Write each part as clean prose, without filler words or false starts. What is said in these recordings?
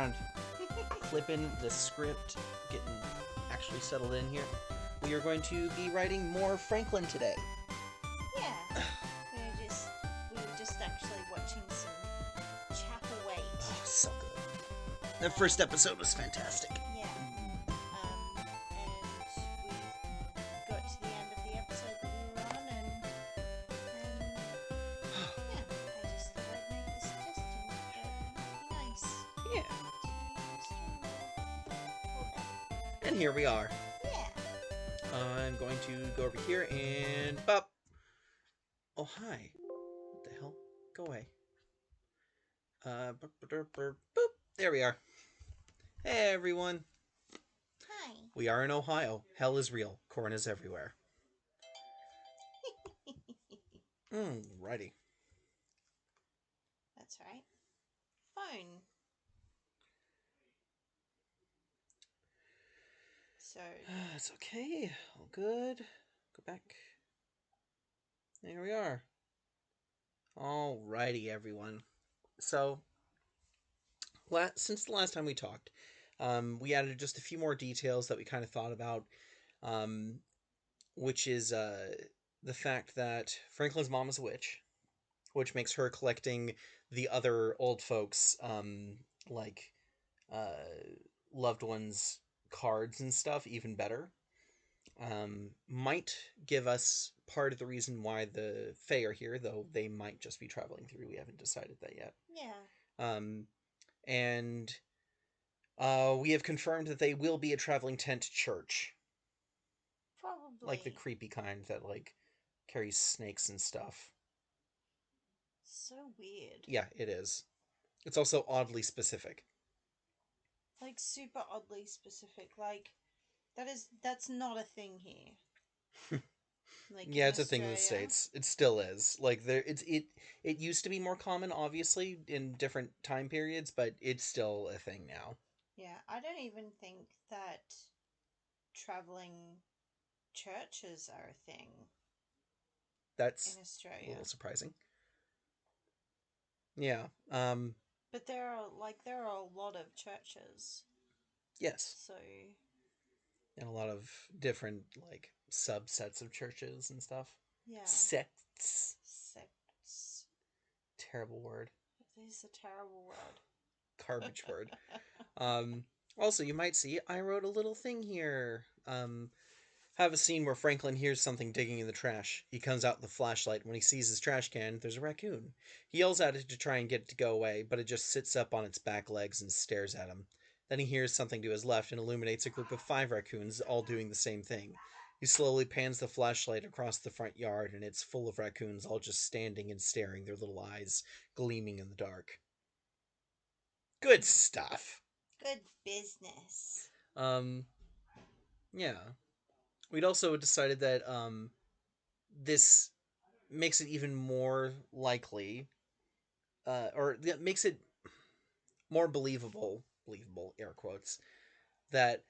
around, flipping the script, getting actually settled in here. We are going to be writing more Franklin today. Yeah, we were just actually watching some Chapel Wait. Oh, so good. The first episode was fantastic. Yeah, and we got to the end of the episode that we were on, and yeah, I just thought I'd make the suggestion that it might be nice Yeah. to hold that. And here we are. Yeah. I'm going to go over here and bop. Oh, hi. What the hell? Go away. Boop. There we are. Hey, everyone. Hi. We are in Ohio. Hell is real. Corn is everywhere. Righty. That's right. Phone. So. It's okay. All good. Go back. There we are. Alrighty, everyone. So, since the last time we talked, we added just a few more details that we kind of thought about, um, which is the fact that Franklin's mom is a witch, which makes her collecting the other old folks, like uh, loved ones' cards and stuff, even better. Might give us part of the reason why the Fae are here, though they might just be traveling through. We haven't decided that yet. Yeah. And we have confirmed that they will be a traveling tent church, Probably. like the creepy kind that like carries snakes and stuff. So weird. Yeah, it is. It's also oddly specific. Like super oddly specific. Like that's not a thing here. Like Yeah, in it's a thing in the Australia. States. It still is. Like it used to be more common, obviously, in different time periods, but it's still a thing now. Yeah, I don't even think that traveling churches are a thing in That's a Australia. little surprising. Yeah. But there are a lot of churches. Yes. So And a lot of different like subsets of churches and stuff. yeah. Sects. Sects. Terrible word. It is a terrible word. Garbage word. Also, you might see I wrote a little thing here. Have a scene where Franklin hears something digging in the trash. He comes out with a flashlight. When he sees his trash can, there's a raccoon. He yells at it to try and get it to go away, but it just sits up on its back legs and stares at him. Then he hears something to his left and illuminates a group of 5 raccoons, all doing the same thing. He slowly pans the flashlight across the front yard, and it's full of raccoons, all just standing and staring, their little eyes gleaming in the dark. Good stuff. Good business. Yeah. We'd also decided that this makes it even more likely, or makes it more believable, air quotes, that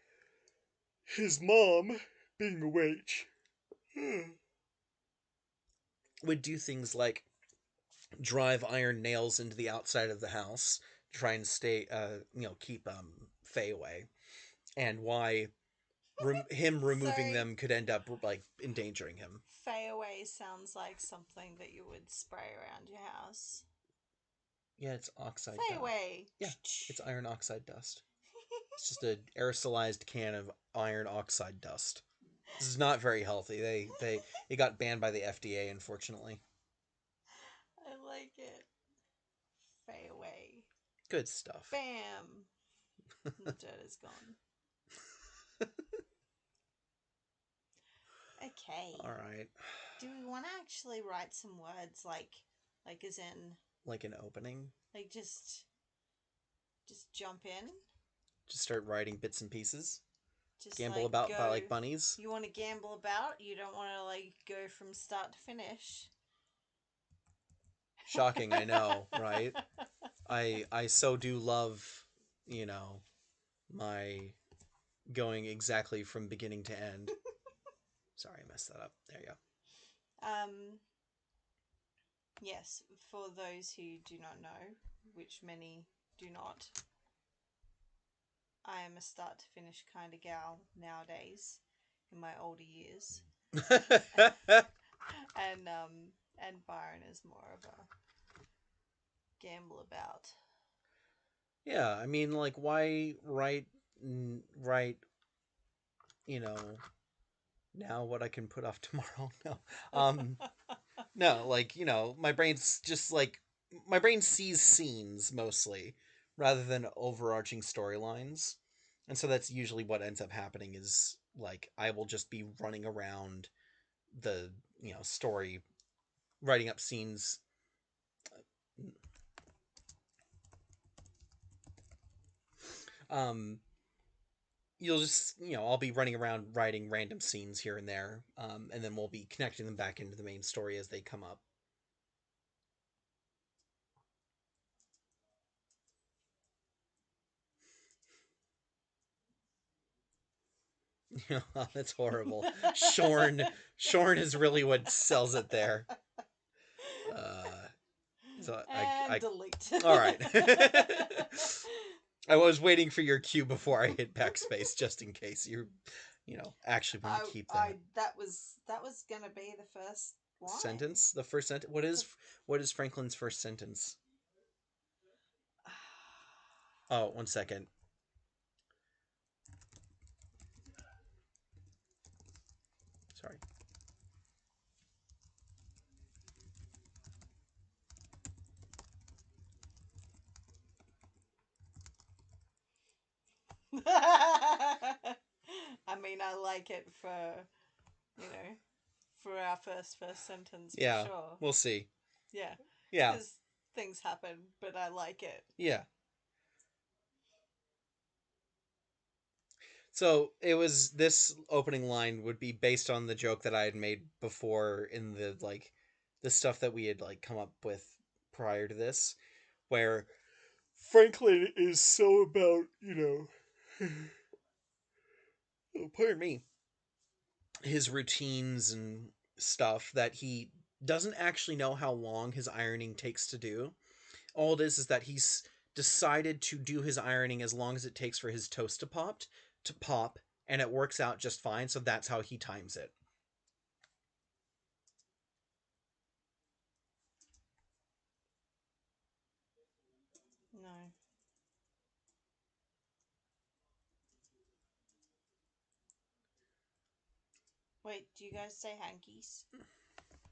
his mom, being a witch, would do things like drive iron nails into the outside of the house to try and keep Faye away, and why him removing Sorry. them could end up like endangering him. Fay away sounds like something that you would spray around your house. Yeah, it's oxide Fay dust. away. Yeah, it's iron oxide dust. It's just an aerosolized can of iron oxide dust. This is not very healthy. It got banned by the FDA, unfortunately. I like it. Fay away. Good stuff. Bam. The dirt is gone. Okay. All right. Do we want to actually write some words like as in Like an opening. like just jump in? Just start writing bits and pieces. Just Gamble like about go. by like bunnies. You want to gamble about? You don't want to like go from start to finish. Shocking, I know, right? I so do love, you know, my going exactly from beginning to end. Sorry, I messed that up. There you go. Yes, for those who do not know, which many do not, I am a start to finish kind of gal nowadays in my older years. And Byron is more of a gamble about. Yeah, I mean, like, why write, you know, now what I can put off tomorrow? No. Um, no, like, my brain's just like, my brain sees scenes mostly rather than overarching storylines. And so that's usually what ends up happening is, like, I will just be running around the, story, writing up scenes. Um, you'll just, I'll be running around writing random scenes here and there, and then we'll be connecting them back into the main story as they come up. That's horrible. Shorn, Shorn is really what sells it there. Uh, so and delete. all right. I was waiting for your cue before I hit backspace, just in case actually want to keep that. That was gonna be the first line. Sentence. The first sentence. What is Franklin's first sentence? Oh, 1 second. Sorry. I mean, I like it for, you know, for our first sentence, Yeah, for sure. we'll see. Yeah. Yeah. Because things happen, but I like it. Yeah. So it was this opening line would be based on the joke that I had made before in the stuff that we had come up with prior to this, where Franklin is so about oh, pardon me, his routines and stuff that he doesn't actually know how long his ironing takes to do. All it is that he's decided to do his ironing as long as it takes for his toast to pop, and it works out just fine. So that's how he times it. No. Wait, do you guys say hankies? Do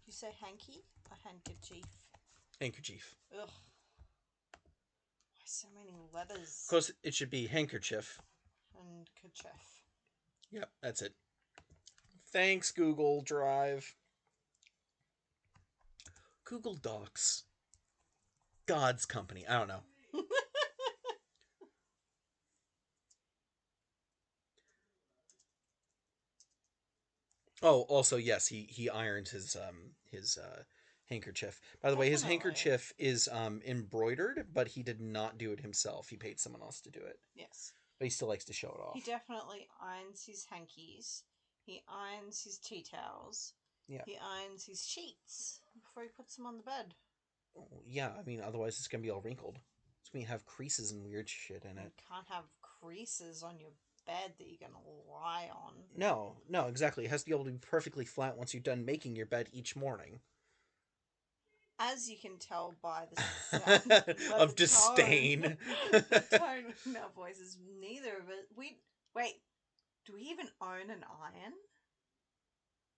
you say hanky or handkerchief? Handkerchief. Ugh. Why so many letters? Of course, it should be handkerchief. Handkerchief. Yep, that's it. Thanks, Google Drive. Google Docs. God's company. I don't know. Oh, also yes, he ironed his handkerchief. By the way, his Definitely. handkerchief is embroidered, but he did not do it himself. He paid someone else to do it. Yes. But he still likes to show it off. He definitely irons his hankies. He irons his tea towels. Yeah. He irons his sheets before he puts them on the bed. Oh, yeah, I mean, otherwise it's gonna be all wrinkled. It's gonna have creases and weird shit in You it. can't have creases on your bed that you're gonna lie on. No, no, exactly. It has to be able to be perfectly flat once you're done making your bed each morning. As you can tell by the sound, by of the disdain. the tone in our voices, neither of it. Wait. Do we even own an iron?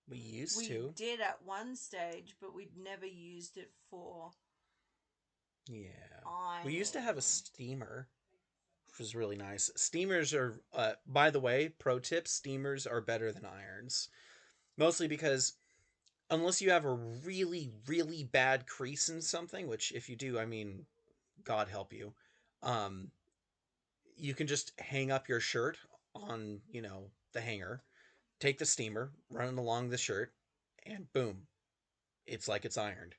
We used We to. did at one stage, but we'd never used it for. Yeah. Ironing. We used to have a steamer, which was really nice. Steamers are, by the way, pro tip: steamers are better than irons, mostly because unless you have a really, really bad crease in something, which if you do, I mean, God help you, um, you can just hang up your shirt on, the hanger, take the steamer, run it along the shirt, and boom, it's like it's ironed.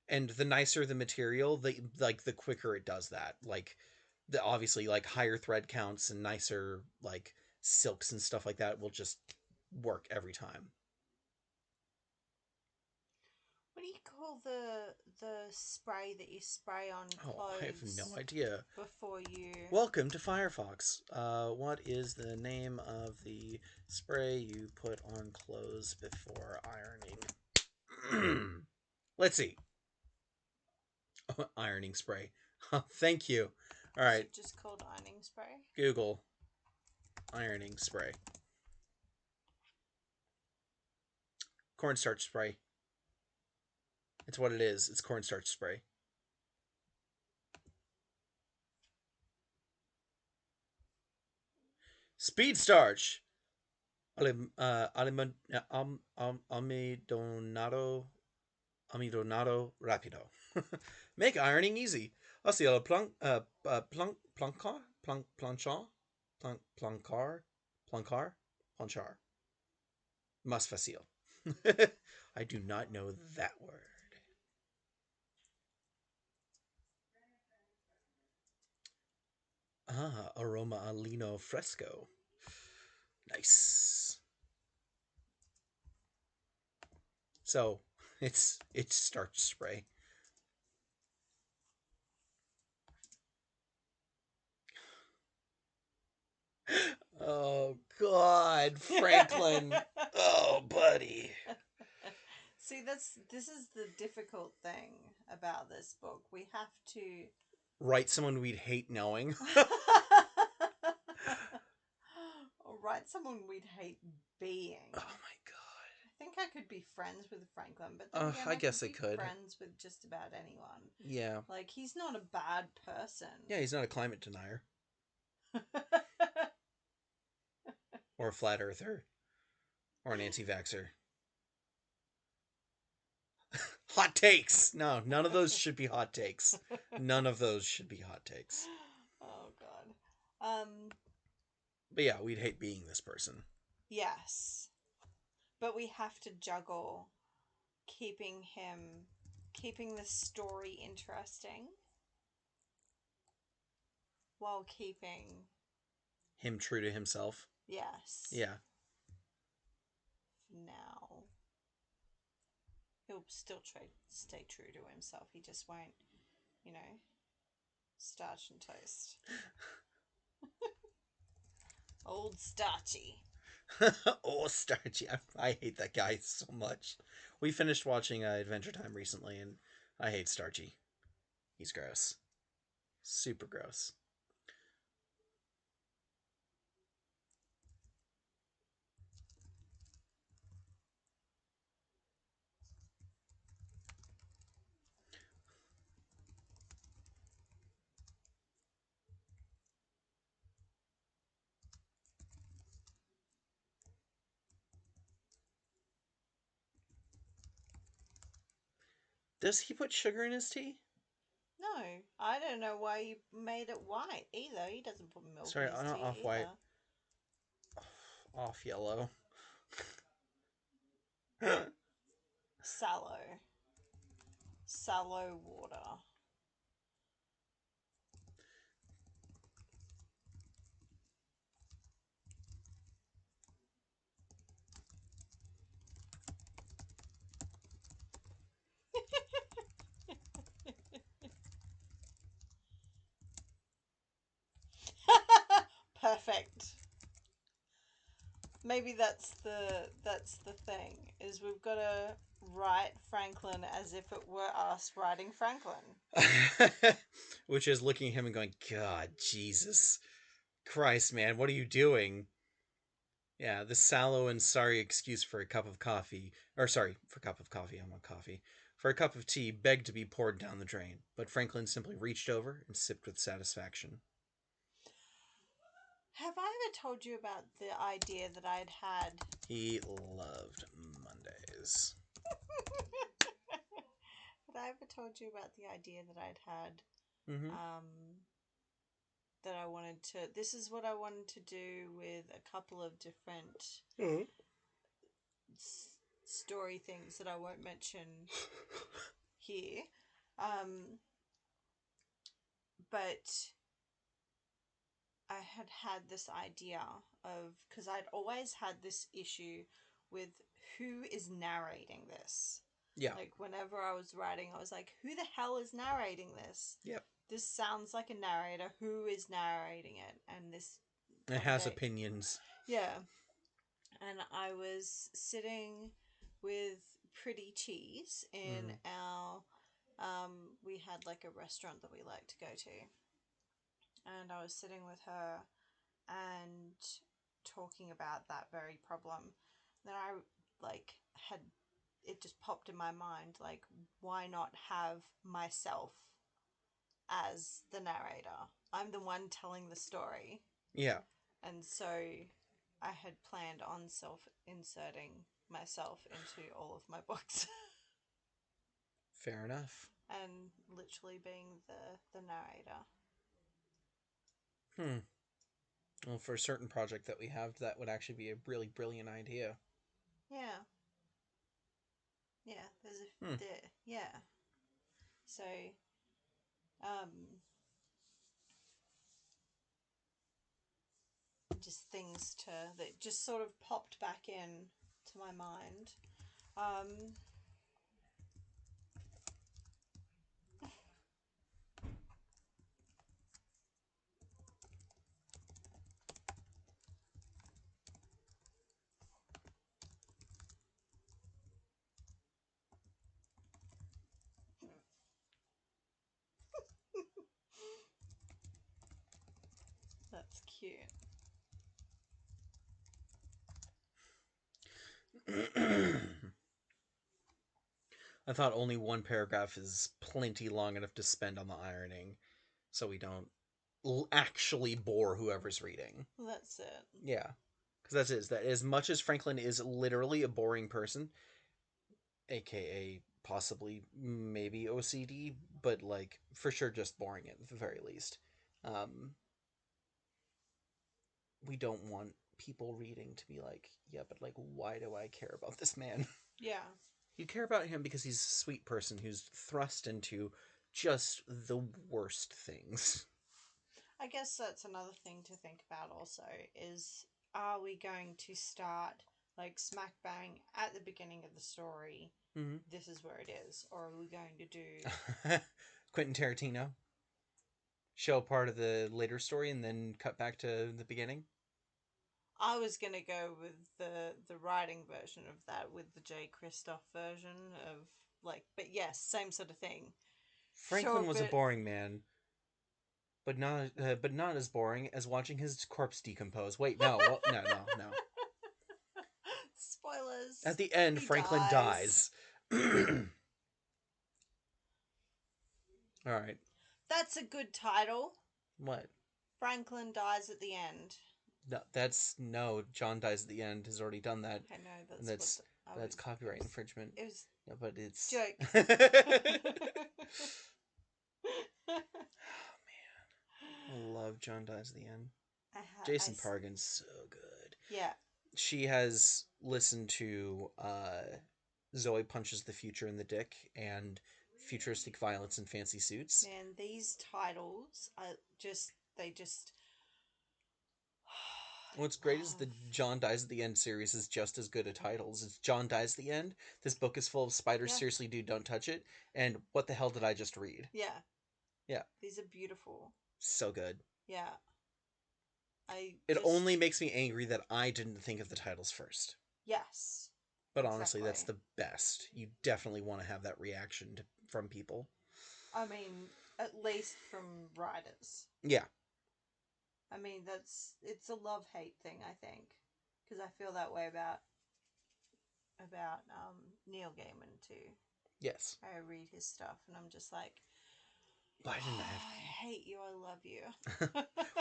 And the nicer the material, the quicker it does that. Like the obviously like higher thread counts and nicer like silks and stuff like that will just work every time. What do you call the spray that you spray on Oh, I have no clothes idea. before you? Welcome to Firefox. What is the name of the spray you put on clothes before ironing? Let's see. Ironing spray. Thank you. All right. Is it just called ironing spray? Google ironing spray. Cornstarch spray. It's what it is. It's cornstarch spray. Speed starch. Amidonado rapido. Make ironing easy. Hacia planchar. Más fácil. I do not know that word. Aroma alino fresco. Nice. So, it's starch spray. Oh God, Franklin. Oh, buddy. See, this is the difficult thing about this book. We have to Write someone we'd hate knowing. or write someone we'd hate being. Oh my God. I think I could be friends with Franklin, but then again, I guess I be could. friends with just about anyone. Yeah. Like, he's not a bad person. Yeah, he's not a climate denier. Or a flat earther. Or an anti-vaxxer. Hot takes! No, none of those should be hot takes. None of those should be hot takes. Oh God. But yeah, we'd hate being this person. Yes. But we have to juggle keeping the story interesting while keeping him true to himself. Yes. Yeah. Now he'll still stay true to himself. He just won't, starch and toast. Old Starchy. Oh, Starchy. I hate that guy so much. We finished watching Adventure Time recently, and I hate Starchy. He's gross. Super gross. Does he put sugar in his tea? No, I don't know why you made it white either. He doesn't put milk Sorry, in his not tea off either. white. Off yellow. Sallow water. Perfect. Maybe that's the thing, is we've got to write Franklin as if it were us writing Franklin. Which is looking at him and going, God, Jesus Christ, man, what are you doing? Yeah, the sallow and sorry excuse for a cup of coffee, or sorry, for a cup of coffee, I want coffee, for a cup of tea begged to be poured down the drain, but Franklin simply reached over and sipped with satisfaction. Have I ever told you about the idea that I'd had? He loved Mondays. Have I ever told you about the idea that I'd had? Mm-hmm. That I wanted to. This is what I wanted to do with a couple of different story things that I won't mention here. But I had this idea of, because I'd always had this issue with who is narrating this. Yeah. Like, whenever I was writing, I was like, who the hell is narrating this? Yep. This sounds like a narrator. Who is narrating it? And this It one has day, opinions. yeah. And I was sitting with Pretty Cheese in Mm. our. We had like a restaurant that we like to go to, and I was sitting with her and talking about that very problem. Then I like had it just popped in my mind, like, why not have myself as the narrator? I'm the one telling the story. Yeah. And so I had planned on self inserting myself into all of my books Fair enough. and literally being the narrator. Hmm. Well, for a certain project that we have, that would actually be a really brilliant idea. Yeah. Yeah, there's a Hmm. there. Yeah. So um just things to that just sort of popped back in to my mind. Um that's cute. I thought only one paragraph is plenty long enough to spend on the ironing, so we don't actually bore whoever's reading. Well, that's it. Yeah, because that's it. Is that as much as Franklin is literally a boring person, aka possibly maybe OCD, but like for sure just boring at the very least. Um, we don't want people reading to be like, yeah, but like, why do I care about this man? Yeah. You care about him because he's a sweet person who's thrust into just the worst things. I guess that's another thing to think about also is, are we going to start like smack bang at the beginning of the story? Mm-hmm. This is where it is, or are we going to do? Quentin Tarantino show part of the later story and then cut back to the beginning. I was gonna go with the writing version of that, with the J. Christoph version of like, but yes, same sort of thing. Show a Franklin was a bit. boring man, but not as boring as watching his corpse decompose. Wait, no, no. At Spoilers. the end, He Franklin dies. dies. All right. That's a good title. What? Franklin dies at the end. No, that's no. John dies at the end. Has already done that, I know and that's what that's I that's was. copyright infringement. It was No, but it's. joke. I love John dies at the end. I Jason Pargan's so good. yeah. She has listened to Zoe Punches the Future in the Dick and Futuristic Violence in Fancy Suits. Man, these titles are just they just What's great is the John Dies at the End series is just as good at titles. It's John Dies at the End. This book is full of spiders. Yeah. Seriously, dude, don't touch it. And what the hell did I just read? Yeah. Yeah. These are beautiful. So good. Yeah. It only makes me angry that I didn't think of the titles first. Yes. But honestly, that's the best. You definitely want to have that reaction from people. I mean, at least from writers. Yeah. I mean, it's a love-hate thing, I think, because I feel that way about Neil Gaiman too. Yes. I read his stuff and I'm just like, why didn't I hate you, I love you.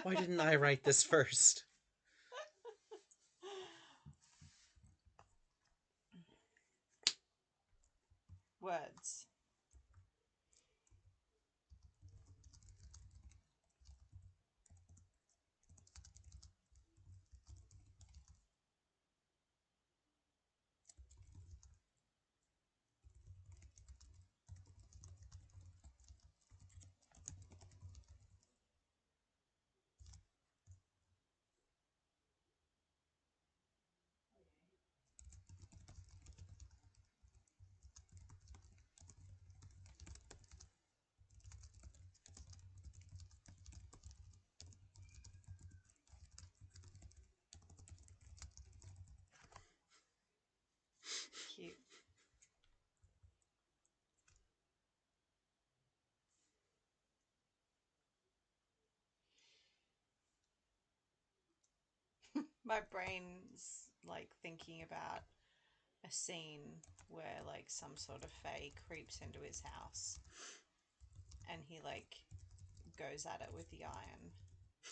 Why didn't I write this first? Words. My brain's like thinking about a scene where like some sort of fae creeps into his house and he like goes at it with the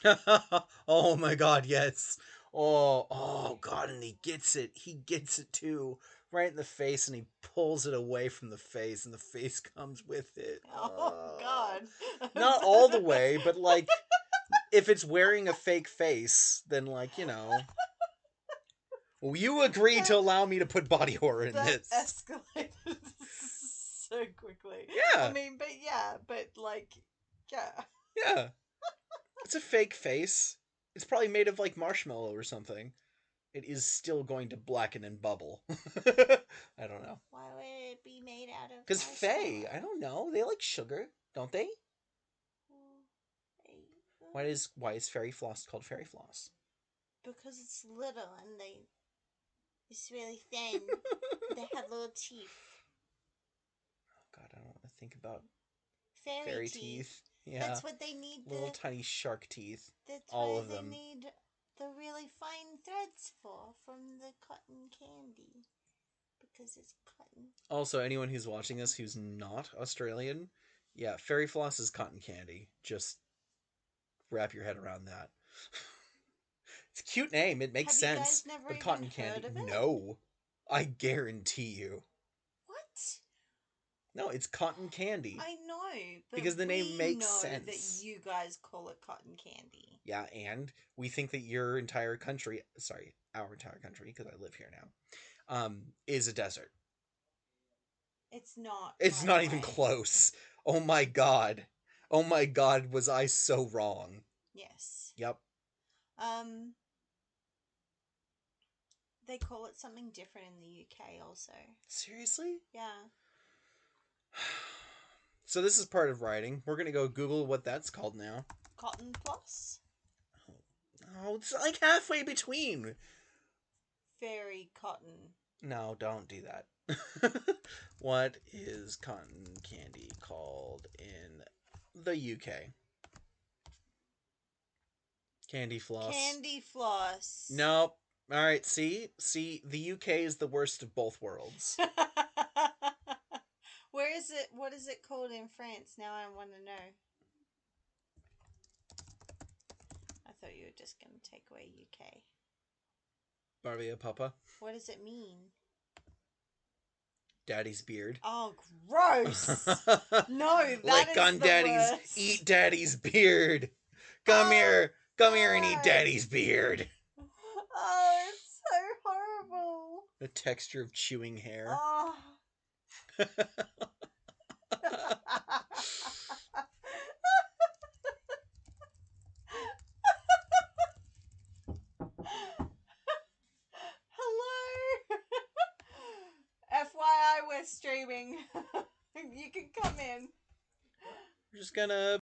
iron. Oh my god, yes. Oh god, and he gets it. He gets it too. Right in the face, and he pulls it away from the face, and the face comes with it. Oh god. Not all the way, but like if it's wearing a fake face, then like, well, you agree to allow me to put body horror in That this. escalated so quickly. Yeah. I mean, but like, yeah. Yeah. It's a fake face. It's probably made of like marshmallow or something. It is still going to blacken and bubble. I don't know. Why would it be made out of? Because Faye, I don't know. They like sugar, don't they? Why is fairy floss called fairy floss? Because it's little and it's really thin. They have little teeth. Oh god, I don't want to think about Fairy teeth. Yeah. That's what they need. Little tiny shark teeth. That's all why of they them. need the really fine threads from the cotton candy. Because it's cotton. Also, anyone who's watching this who's not Australian, yeah, fairy floss is cotton candy. Just wrap your head around that. It's a cute name. It makes sense. Have you guys never but even cotton heard candy, of it? no. I guarantee you. What? No, it's cotton candy. I know, but because the name makes sense. That you guys call it cotton candy. Yeah, and we think that your entire country, sorry, our entire country, because I live here now, is a desert. It's not. It's not even close. Oh my god. Oh my god, was I so wrong? Yes. Yep. They call it something different in the UK also. Seriously? Yeah. So this is part of writing. We're gonna go Google what that's called now. Cotton floss? Oh, it's like halfway between. Fairy cotton. No, don't do that. What is cotton candy called in the UK? Candy floss. Candy floss. Nope. All right, see, the UK is the worst of both worlds. Where is it? What is it called in France? Now I want to know. I thought you were just going to take away UK. Barbia Papa. What does it mean? Daddy's beard. Oh, gross! No, that Lick is on the Daddy's, worst. eat Daddy's beard. Come here and eat Daddy's beard. Oh, it's so horrible. The texture of chewing hair. Oh. Hello. FYI, we're streaming. You can come in. We're just gonna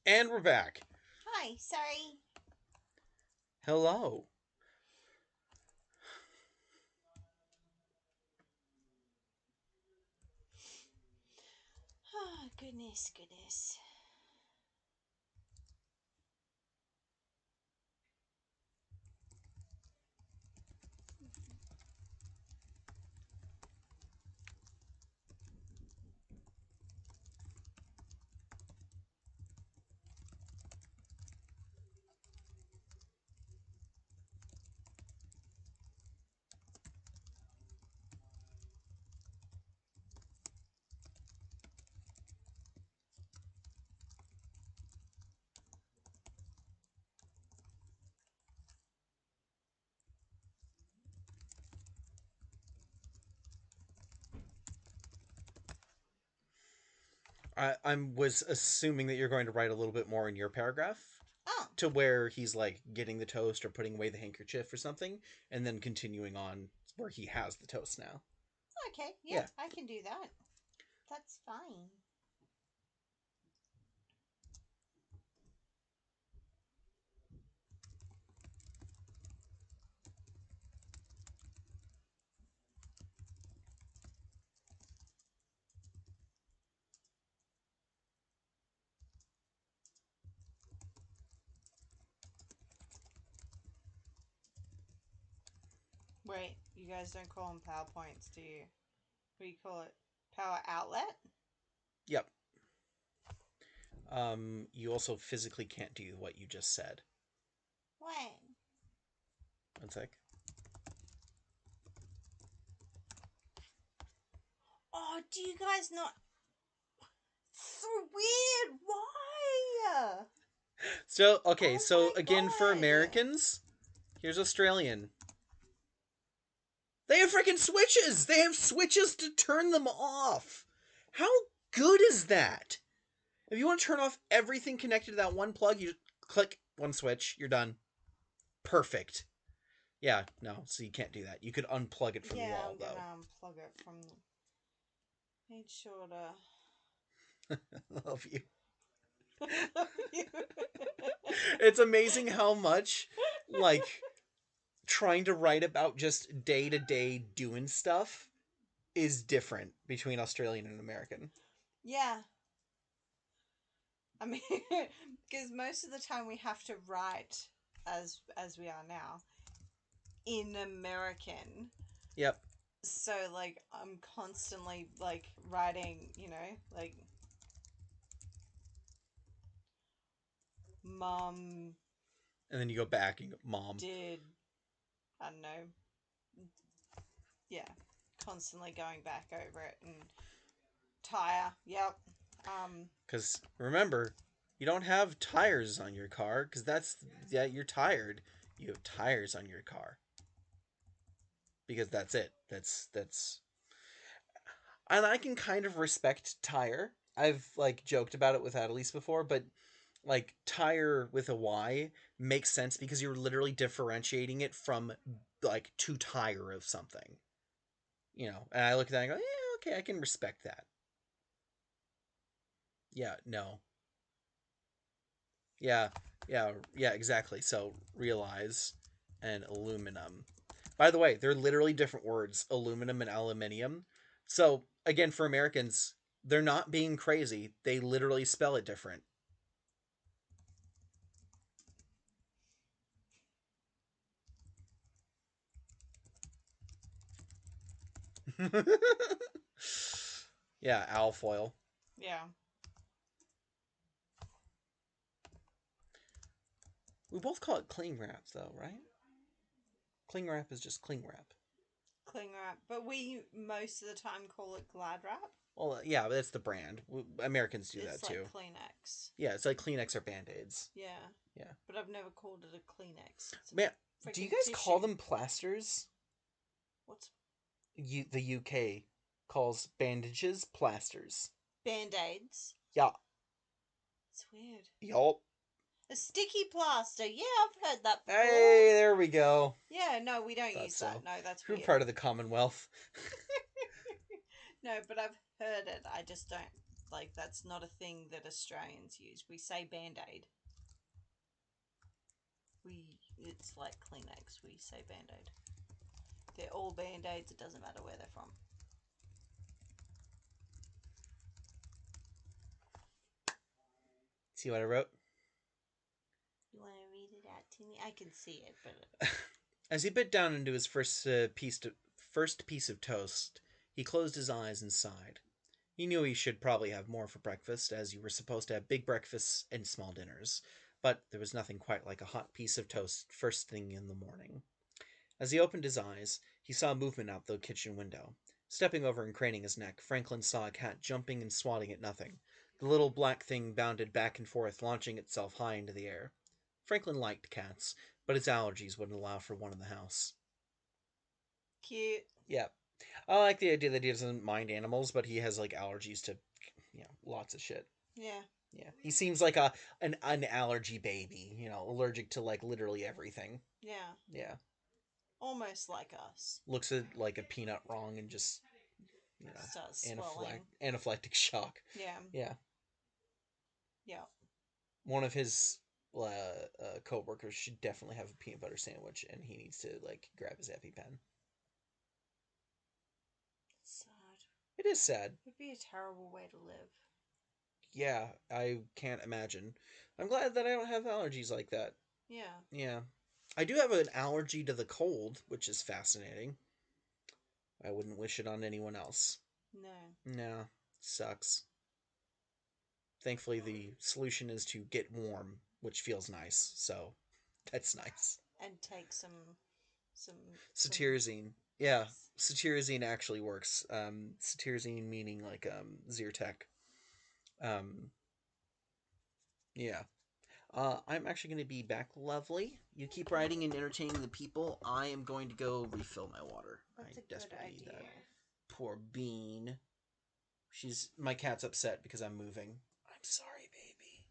And we're back. Hi, sorry. Hello. Oh, goodness. I was assuming that you're going to write a little bit more in your paragraph Oh, to where he's like getting the toast or putting away the handkerchief or something, and then continuing on where he has the toast now. okay. Yeah, Yeah. I can do that. That's fine. Wait, you guys don't call them PowerPoints, do you? What do you call it? Power outlet? Yep. You also physically can't do what you just said. When? One sec. Oh, do you guys not? So weird. Why? So, okay, Oh so my again, for god. Americans, here's Australian. They have freaking switches! They have switches to turn them off! How good is that? If you want to turn off everything connected to that one plug, you click one switch, you're done. Perfect. Yeah, no, so you can't do that. You could unplug it from the Yeah, wall, I'm though. gonna unplug it from. Made sure to. I love you. Love you. It's amazing how much, like, trying to write about just day to day doing stuff is different between Australian and American. Yeah, I mean, because most of the time we have to write as we are now in American. Yep. So like I'm constantly like writing, like mum And then you go back and go, Mom. did, I don't know, yeah, constantly going back over it. And tire, yep. Because remember, you don't have tires on your car because yeah, you're tired. You have tires on your car because that's it. That's and I can kind of respect tire. I've like joked about it with Annalise before, but like tire with a Y makes sense because you're literally differentiating it from like to tire of something. And I look at that and go, yeah, okay, I can respect that. Yeah, no. Yeah, yeah, exactly. So realize and aluminum. By the way, they're literally different words, aluminum and aluminium. So again, for Americans, they're not being crazy. They literally spell it different. Yeah, alfoil. Yeah. We both call it cling wrap, though, right? Cling wrap is just cling wrap. Cling wrap, but we most of the time call it Glad wrap. Well, yeah, but that's the brand. Americans do that It's like too. Kleenex. Yeah, it's like Kleenex or Band Aids. Yeah, Yeah. but I've never called it a Kleenex. It's Man, a do you freaking guys call tissue. them plasters? What's The UK calls bandages plasters. Band-Aids? Yeah. It's weird. Yup. A sticky plaster. Yeah, I've heard that before. Hey, there we go. Yeah, no, we don't Thought use that. so. No, that's We're weird. part of the Commonwealth. No, but I've heard it. I just don't like. That's not a thing that Australians use. We say Band-Aid. It's like Kleenex. We say Band-Aid. They're all Band-Aids. It doesn't matter where they're from. See what I wrote? You want to read it out to me? I can see it, but As he bit down into his first piece of toast, he closed his eyes and sighed. He knew he should probably have more for breakfast, as you were supposed to have big breakfasts and small dinners, but there was nothing quite like a hot piece of toast first thing in the morning. As he opened his eyes, he saw movement out the kitchen window. Stepping over and craning his neck, Franklin saw a cat jumping and swatting at nothing. The little black thing bounded back and forth, launching itself high into the air. Franklin liked cats, but his allergies wouldn't allow for one in the house. cute. Yeah. I like the idea that he doesn't mind animals, but he has like allergies to lots of shit. Yeah. Yeah, he seems like an allergy baby. Allergic to like literally everything. Yeah. Yeah, Almost like us. looks at like a peanut wrong and just Starts swelling. anaphylactic shock. Yeah. Yeah, Yeah. one of his co-workers should definitely have a peanut butter sandwich, and he needs to like grab his EpiPen. Sad. It is sad. Would be a terrible way to live. Yeah, I can't imagine. I'm glad that I don't have allergies like that. Yeah. Yeah. I do have an allergy to the cold, which is fascinating. I wouldn't wish it on anyone else. No. No, sucks. Thankfully, the solution is to get warm, which feels nice. So, that's nice. And take some Cetirizine. Yeah, yes. cetirizine actually works. Cetirizine meaning like Zyrtec. Um, yeah. I'm actually going to be back, lovely. You keep writing and entertaining the people. I am going to go refill my water. That's I a good desperately need idea. that. Poor Bean. My cat's upset because I'm moving. I'm sorry, baby.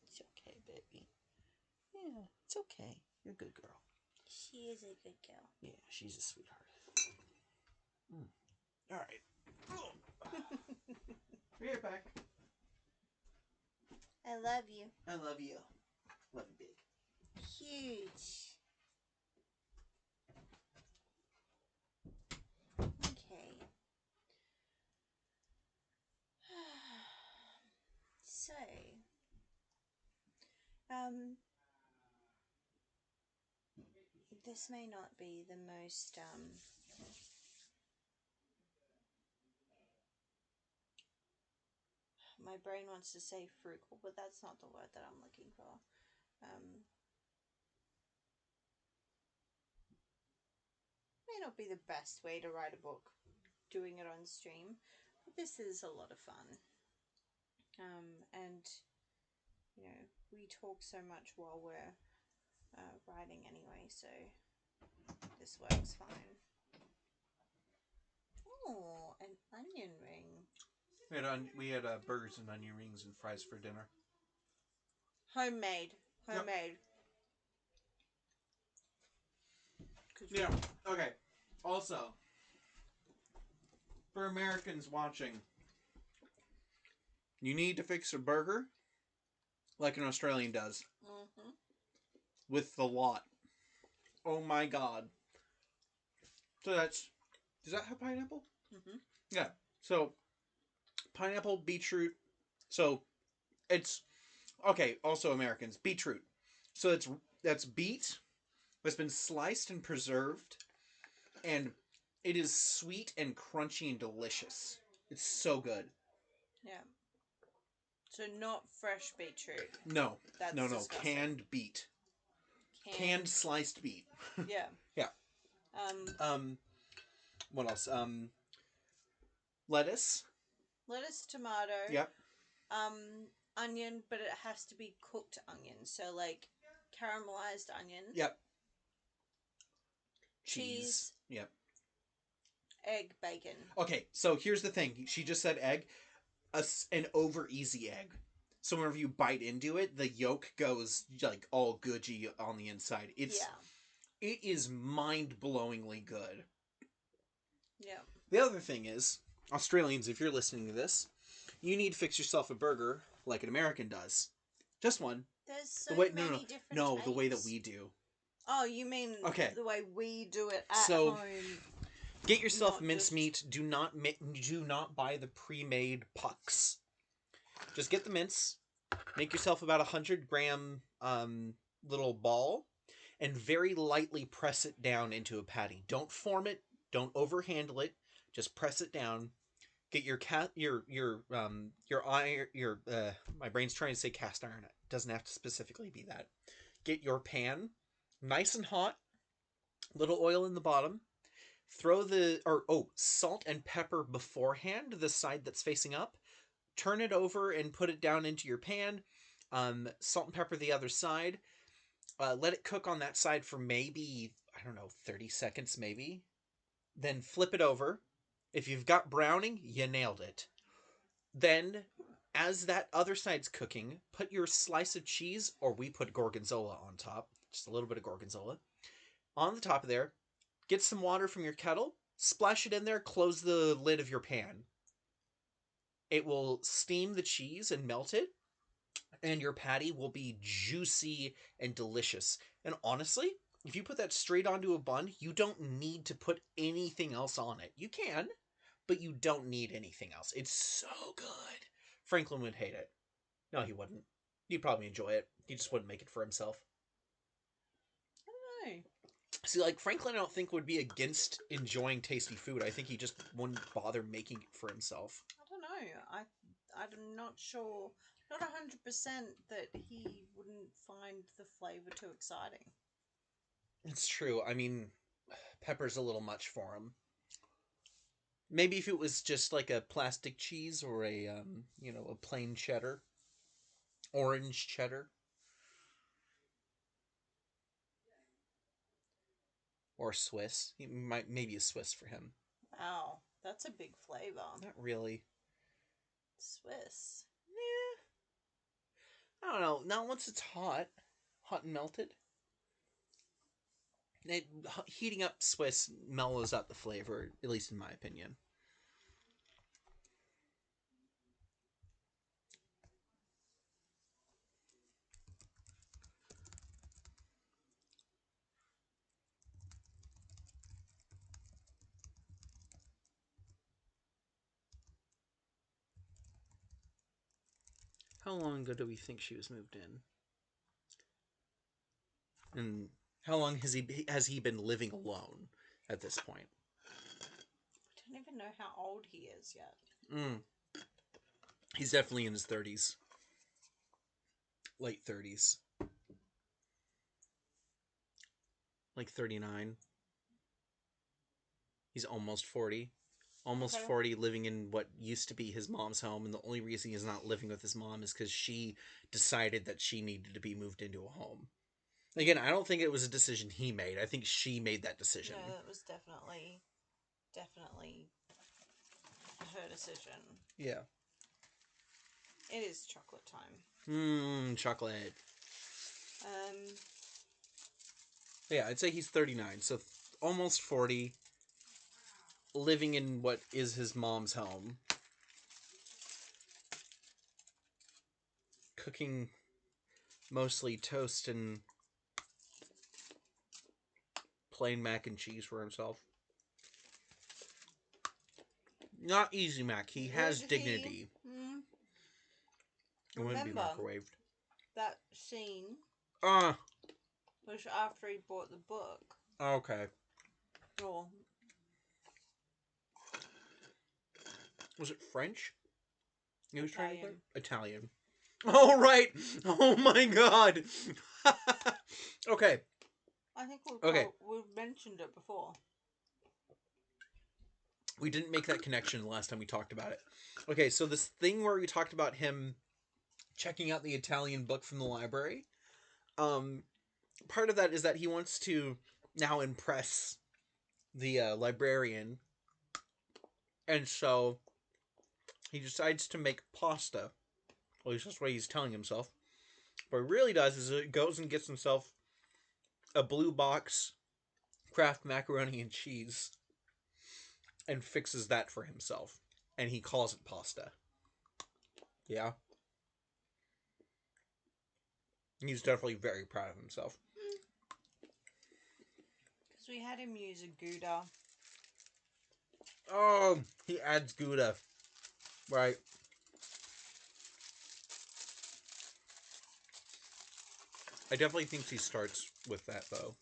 It's okay, baby. Yeah, it's okay. You're a good girl. She is a good girl. Yeah, she's a sweetheart. All right. Be right back. I love you. I love you. Love you, big. Huge. Okay. So, this may not be the most my brain wants to say frugal, but that's not the word that I'm looking for. May not be the best way to write a book, doing it on stream, but this is a lot of fun. And we talk so much while we're writing anyway, so this works fine. Oh, an onion ring. We had burgers and onion rings and fries for dinner. Homemade. Yep. Yeah. Okay. Also, for Americans watching, you need to fix a burger like an Australian does. Mm-hmm. With the lot. Oh my god. So does that have pineapple? Mm-hmm. Yeah. So, pineapple, beetroot. So, it's, okay, also Americans, beetroot. So that's beet that's been sliced and preserved, and it is sweet and crunchy and delicious. It's so good. Yeah. So not fresh beetroot. No. That's no. disgusting. Canned beet. Canned sliced beet. Yeah. Yeah. What else? Lettuce. Lettuce, tomato. Yep. Onion, but it has to be cooked onion. So like caramelized onion. Yep. Cheese. Yep. Egg, bacon. Okay, so here's the thing. She just said egg. An over easy egg. So whenever you bite into it, the yolk goes like all goodgy on the inside. It is mind-blowingly good. Yeah. The other thing is, Australians, if you're listening to this, you need to fix yourself a burger like an American does. Just one. There's so many different types. The way that we do. Oh, you mean the way we do it at home? Get yourself mincemeat. Do not buy the pre-made pucks. Just get the mince. Make yourself about 100-gram little ball, and very lightly press it down into a patty. Don't form it. Don't overhandle it. Just press it down. Get my brain's trying to say cast iron. It doesn't have to specifically be that. Get your pan nice and hot. Little oil in the bottom. Throw salt and pepper beforehand, the side that's facing up. Turn it over and put it down into your pan. Salt and pepper the other side. Let it cook on that side for maybe, 30 seconds maybe. Then flip it over. If you've got browning, you nailed it. Then, as that other side's cooking, put your slice of cheese, or we put gorgonzola on top, just a little bit of gorgonzola, on the top of there. Get some water from your kettle, splash it in there, close the lid of your pan. It will steam the cheese and melt it, and your patty will be juicy and delicious. And honestly, if you put that straight onto a bun, you don't need to put anything else on it. You can, but you don't need anything else. It's so good. Franklin would hate it. No, he wouldn't. He'd probably enjoy it. He just wouldn't make it for himself. I don't know. See, like, Franklin I don't think would be against enjoying tasty food. I think he just wouldn't bother making it for himself. I don't know. I'm not sure. Not 100% that he wouldn't find the flavor too exciting. It's true. I mean, pepper's a little much for him. Maybe if it was just like a plastic cheese or a plain cheddar, orange cheddar, or Swiss. Maybe a Swiss for him. Wow, that's a big flavor. Not really. Swiss. Yeah. I don't know. Not once it's hot and melted. Heating up Swiss mellows out the flavor, at least in my opinion. How long ago do we think she was moved in? And how long has he been living alone at this point? I don't even know how old he is yet. He's definitely in his 30s. Late 30s. Like 39. He's almost 40. Almost Okay. 40, living in what used to be his mom's home, and the only reason he's not living with his mom is because she decided that she needed to be moved into a home. Again, I don't think it was a decision he made. I think she made that decision. No, it was definitely her decision. Yeah. It is chocolate time. Chocolate. Um. Yeah, I'd say he's 39, so almost 40, living in what is his mom's home. Cooking mostly toast and plain mac and cheese for himself. Not easy mac. He has dignity. It wouldn't be microwaved. That scene was after he bought the book. Okay. Or Was it French? He was Italian. trying to learn? Italian. Oh, right. Oh, my God. Okay. I think we've mentioned it before. We didn't make that connection the last time we talked about it. Okay, so this thing where we talked about him checking out the Italian book from the library, part of that is that he wants to now impress the librarian, and so he decides to make pasta. At least that's what he's telling himself. What he really does is he goes and gets himself a blue box Kraft macaroni and cheese and fixes that for himself. And he calls it pasta. Yeah. He's definitely very proud of himself. Because we had him use a Gouda. Oh, he adds Gouda. Right. I definitely think he starts with that, though.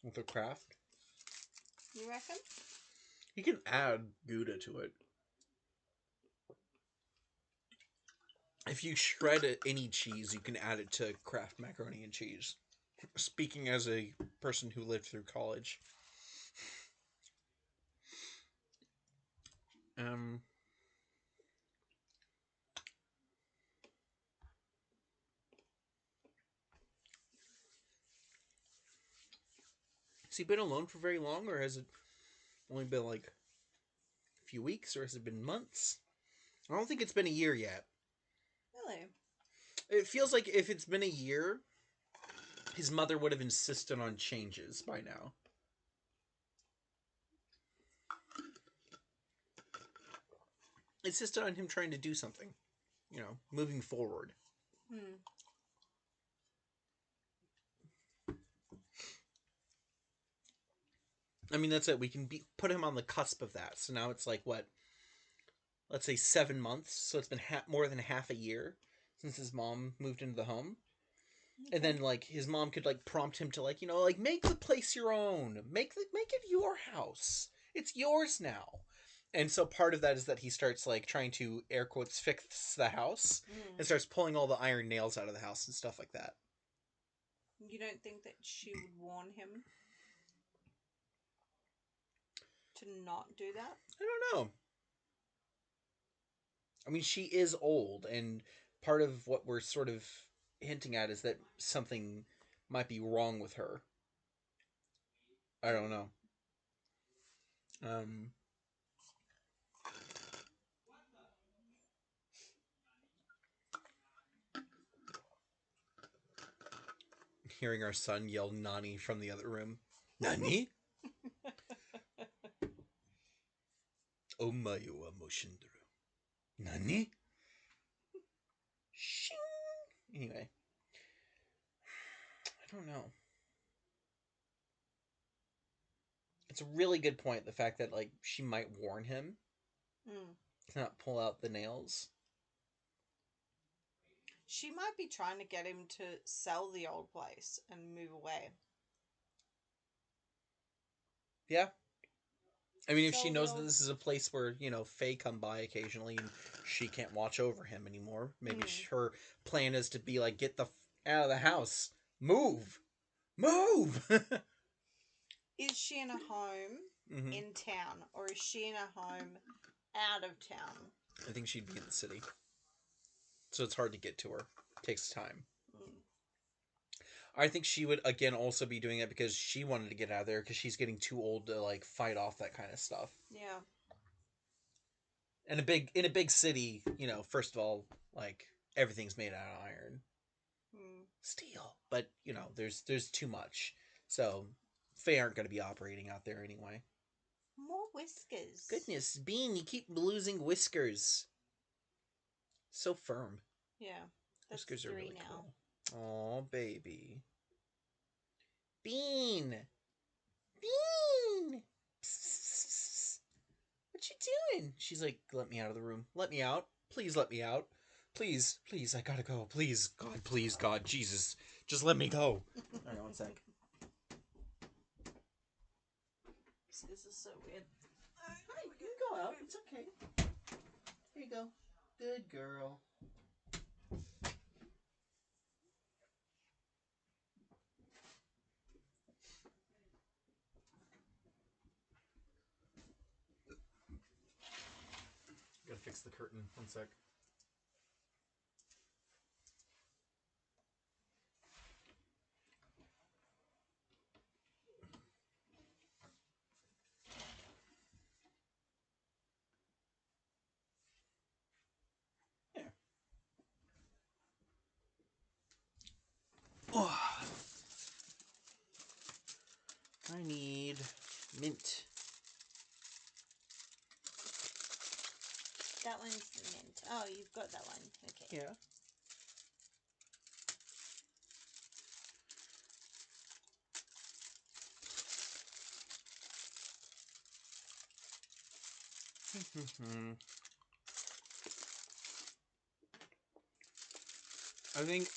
With the Kraft. You reckon? He can add Gouda to it. If you shred any cheese, you can add it to Kraft macaroni and cheese. Speaking as a person who lived through college. Has he been alone for very long, or has it only been like few weeks, or has it been months? I don't think it's been a year yet. Really? It feels like if it's been a year, his mother would have insisted on changes by now. Insisted on him trying to do something, moving forward. Hmm. I mean, that's it. We can put him on the cusp of that. So now it's like, what? Let's say 7 months. So it's been more than half a year since his mom moved into the home. Okay. And then, like, his mom could, like, prompt him to, like, make the place your own. Make it your house. It's yours now. And so part of that is that he starts, like, trying to, air quotes, fix the house. And starts pulling all the iron nails out of the house and stuff like that. You don't think that she would warn him to not do that? I don't know. I mean, she is old, and part of what we're sort of hinting at is that something might be wrong with her. I don't know. Um, Hearing our son yell "Nani" from the other room. Nani? Omayo wa moshinduru. Nani? Shing. Anyway, I don't know. It's a really good point, the fact that, like, she might warn him to not pull out the nails. She might be trying to get him to sell the old place and move away. Yeah. I mean, if she Sell knows the that old- this is a place where, Faye come by occasionally and she can't watch over him anymore, maybe her plan is to be like, get the out of the house. Move! Move! Is she in a home Mm-hmm. in town, or is she in a home out of town? I think she'd be in the city. So it's hard to get to her. Takes time. I think she would, again, also be doing it because she wanted to get out of there because she's getting too old to, like, fight off that kind of stuff. Yeah. And in a big city, first of all, like, everything's made out of iron. Steel. But, there's too much. So Faye aren't going to be operating out there anyway. More whiskers. Goodness, Bean, you keep losing whiskers. So firm. Yeah. That's Whiskers are really now. Cool. Aw, baby. Bean! Bean! Psst. What you doing? She's like, let me out of the room. Let me out. Please let me out. Please, please, I gotta go. Please, God, Jesus. Just let me go. Alright, one sec. This is so weird. Hi, you can go out. It's okay. Here you go. Good girl. Gotta fix the curtain. One sec. There. Oh. I need mint. That one's the mint. Oh, you've got that one. Okay. Yeah. I think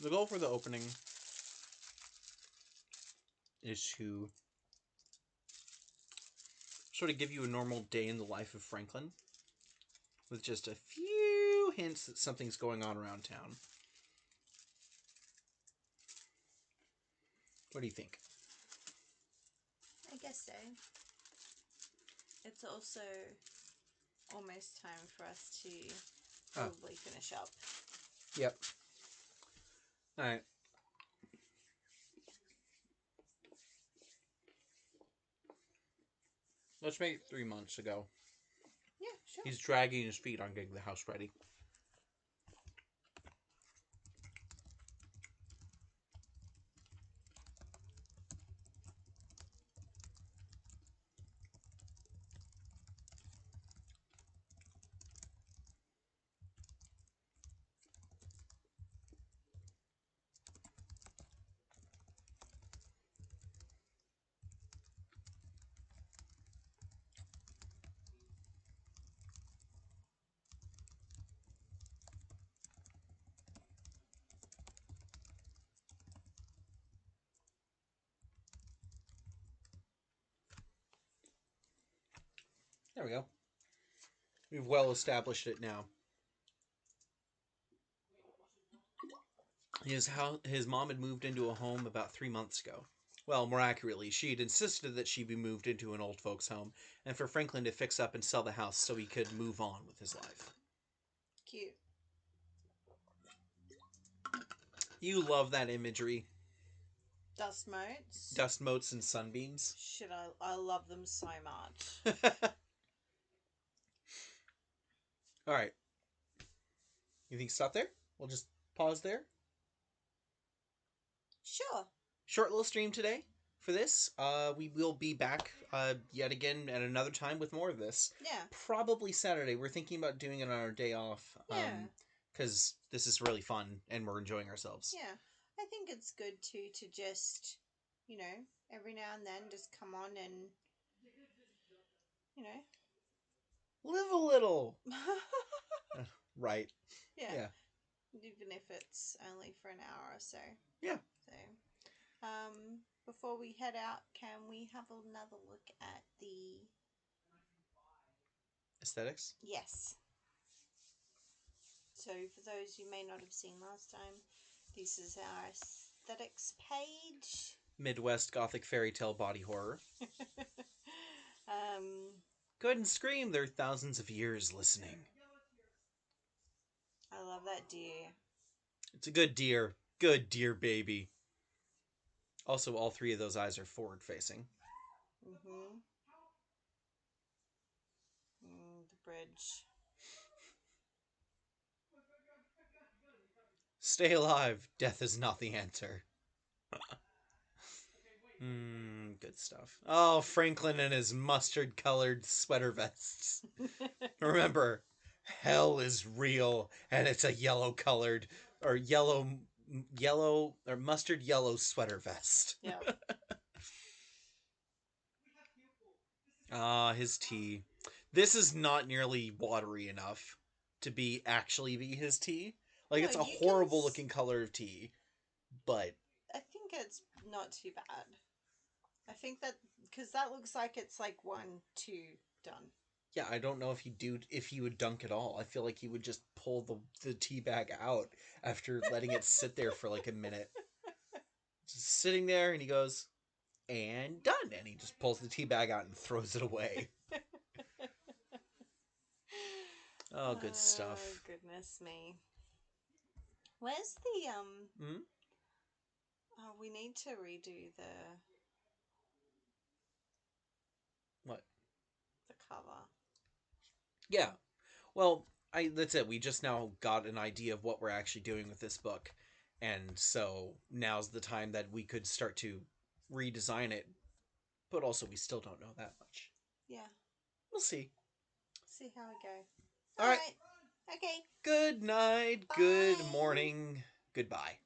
the goal for the opening is to sort of give you a normal day in the life of Franklin with just a few hints that something's going on around town. What do you think? I guess so. It's also almost time for us to probably finish up. Yep. All right. Let's make it 3 months ago. Yeah, sure. He's dragging his feet on getting the house ready. There we go. We've well established it now. His mom had moved into a home about 3 months ago. Well, more accurately, she had insisted that she be moved into an old folks' home, and for Franklin to fix up and sell the house so he could move on with his life. Cute. You love that imagery. Dust motes. Dust motes and sunbeams. Shit, I love them so much. Alright. You think stop there? We'll just pause there. Sure. Short little stream today for this. We will be back yet again at another time with more of this. Yeah. Probably Saturday. We're thinking about doing it on our day off. Yeah. Because this is really fun and we're enjoying ourselves. Yeah. I think it's good too to just, every now and then just come on and, Live a little. Right. Yeah. Even if it's only for an hour or so. Yeah. So, before we head out, can we have another look at the aesthetics? Yes. So, for those who may not have seen last time, this is our aesthetics page. Midwest Gothic fairy tale body horror. Go ahead and scream. There are thousands of years listening. I love that deer. It's a good deer. Good deer, baby. Also, all three of those eyes are forward facing. Mm-hmm. The bridge. Stay alive. Death is not the answer. Good stuff. Oh, Franklin and his mustard-colored sweater vests. Remember, hell is real, and it's a yellow-colored, or yellow, or mustard yellow sweater vest. Yeah. His tea. This is not nearly watery enough to actually be his tea. Like, No, it's a horrible looking color of tea, but I think it's not too bad. I think that because that looks like it's like 1, 2 done. Yeah, I don't know if he would dunk at all. I feel like he would just pull the tea bag out after letting it sit there for like a minute. Just sitting there, and he goes, and done. And he just pulls the tea bag out and throws it away. Oh, good stuff. Oh, goodness me. Where's the, Hmm? Oh, we need to redo the... What? The cover. Yeah. Well, that's it. We just now got an idea of what we're actually doing with this book. And so now's the time that we could start to redesign it. But also, we still don't know that much. Yeah. We'll see. See how we go. All right. Okay. Good night. Bye. Good morning. Goodbye.